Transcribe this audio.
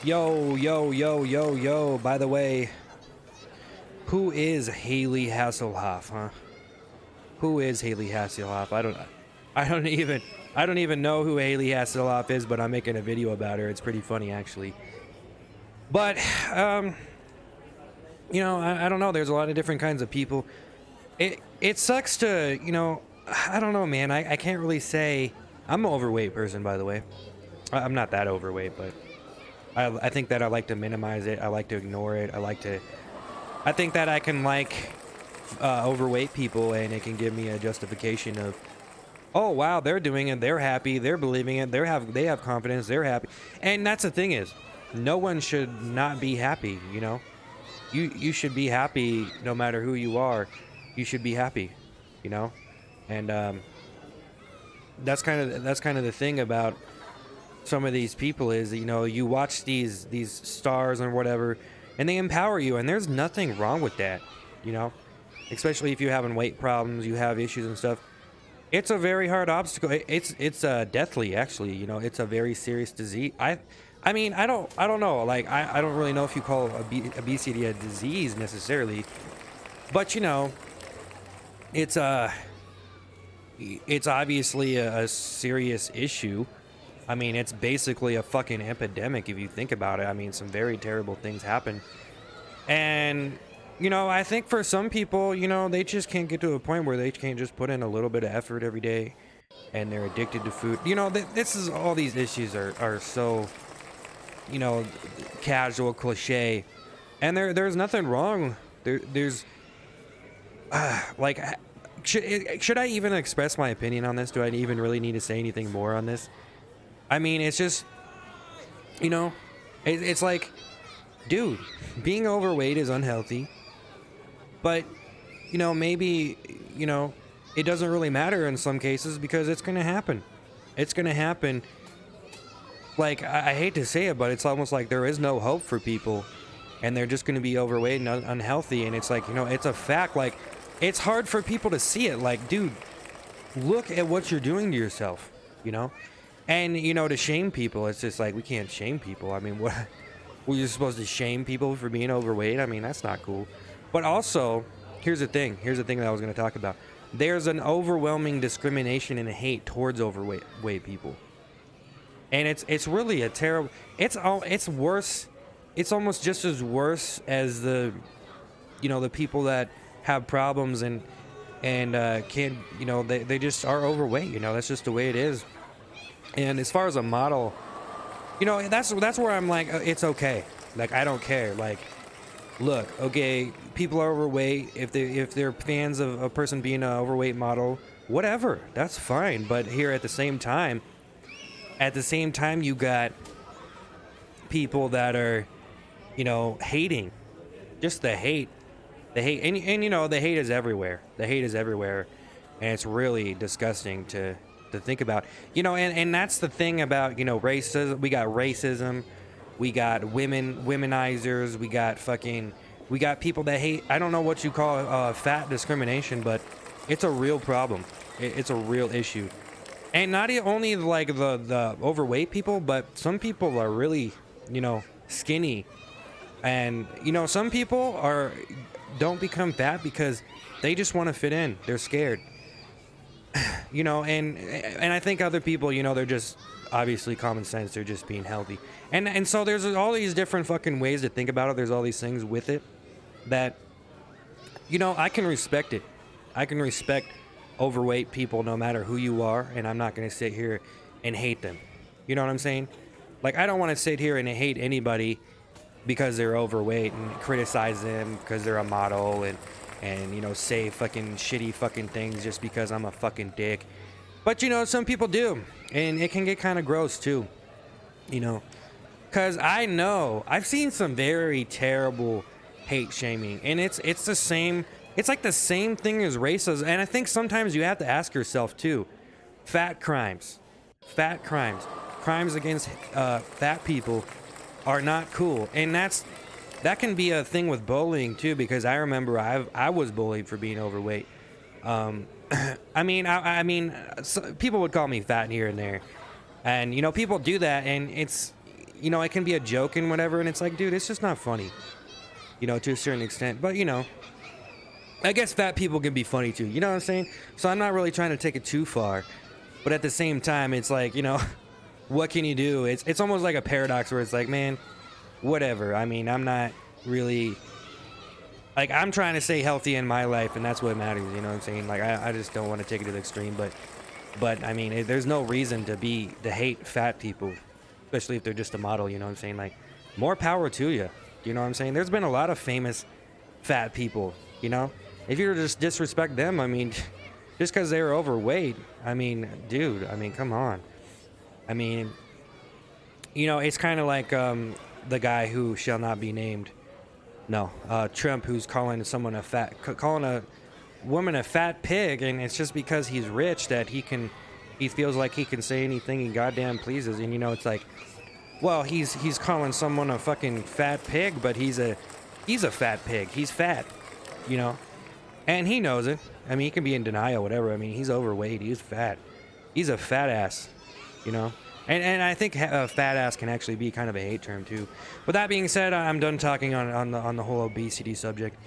Yo, yo, yo, yo, yo. By the way, who is Hayley Hasselhoff, huh? Who is Hayley Hasselhoff? I don't even know who Hayley Hasselhoff is, but I'm making a video about her. It's pretty funny, actually. But, I don't know. There's a lot of different kinds of people. It sucks to, I don't know, man. I can't really say. I'm an overweight person, by the way. I'm not that overweight, but I think that I like to minimize it. I like to ignore it. I think that I can like overweight people, and it can give me a justification of, oh wow, they're doing it, they're happy, they're believing it, they have confidence, they're happy. And that's the thing is, no one should not be happy. You should be happy no matter who you are. You should be happy, and that's kind of the thing about some of these people is, you watch these stars or whatever, and they empower you, and there's nothing wrong with that, especially if you're having weight problems, you have issues and stuff. It's a very hard obstacle. It's deathly, actually. It's a very serious disease. I mean, I don't know. Like, I don't really know if you call obesity a disease necessarily, but it's obviously a serious issue. I mean, it's basically a fucking epidemic if you think about it. I mean, some very terrible things happen. And, I think for some people, they just can't get to a point where they can't just put in a little bit of effort every day and they're addicted to food. This is all these issues are so, casual, cliche. And there's nothing wrong. There's like, should I even express my opinion on this? Do I even really need to say anything more on this? I mean, it's just, it's like, dude, being overweight is unhealthy, but, maybe, it doesn't really matter in some cases because it's going to happen. It's going to happen. Like, I hate to say it, but it's almost like there is no hope for people, and they're just going to be overweight and unhealthy, and it's like, it's a fact. Like, it's hard for people to see it. Like, dude, look at what you're doing to yourself, And, to shame people, it's just like, we can't shame people. I mean, what? Were you supposed to shame people for being overweight? I mean, that's not cool. But also, here's the thing that I was going to talk about. There's an overwhelming discrimination and hate towards overweight people. And it's really a terrible, it's worse. It's almost just as worse as the people that have problems and can't, they just are overweight. That's just the way it is. And as far as a model, that's where I'm like, it's okay. Like, I don't care. Like, look, okay, people are overweight. If they're fans of a person being an overweight model, whatever, that's fine. But here at the same time, you got people that are, hating, just the hate, and the hate is everywhere. And it's really disgusting to think about, and that's the thing about, racism. We got racism, we got womenizers, we got people that hate. I don't know what you call fat discrimination, but it's a real problem. It's a real issue, and not only like the overweight people, but some people are really, skinny, and some people don't become fat because they just want to fit in. They're scared. And I think other people, they're just obviously common sense. They're just being healthy. And so there's all these different fucking ways to think about it. There's all these things with it that, I can respect it. I can respect overweight people no matter who you are. And I'm not going to sit here and hate them. You know what I'm saying? Like, I don't want to sit here and hate anybody because they're overweight and criticize them because they're a model and say fucking shitty fucking things just because I'm a fucking dick. But, some people do. And it can get kind of gross, too. Because I've seen some very terrible hate shaming. And it's the same. It's like the same thing as racism. And I think sometimes you have to ask yourself, too. Fat crimes. Crimes against fat people are not cool. And that can be a thing with bullying too, because I remember I was bullied for being overweight. I mean, people would call me fat here and there, and people do that, and it's you know, it can be a joke and whatever, and it's like, dude, it's just not funny, you know, to a certain extent. But, you know, I guess fat people can be funny too, you know what I'm saying? So I'm not really trying to take it too far, but at the same time, it's like, you know, what can you do? It's almost like a paradox where it's like, man, whatever. I mean, I'm not really, like, I'm trying to stay healthy in my life, and that's what matters, you know what I'm saying? Like, I just don't want to take it to the extreme, but I mean, there's no reason to hate fat people, especially if they're just a model, you know what I'm saying? Like, more power to you, you know what I'm saying? There's been a lot of famous fat people, you know? If you were to just disrespect them, I mean, just because they were overweight, I mean, dude, I mean, come on. I mean, you know, it's kind of like the guy who shall not be named. No, Trump, who's calling a woman a fat pig, and it's just because he's rich that he feels like he can say anything he goddamn pleases. And you know, it's like, well, he's calling someone a fucking fat pig, but he's a fat pig. He's fat, you know, and he knows it. I mean, he can be in denial, whatever. I mean, he's overweight. He's fat. He's a fat ass, you know. And I think fat ass can actually be kind of a hate term too. With that being said, I'm done talking on the whole obesity subject.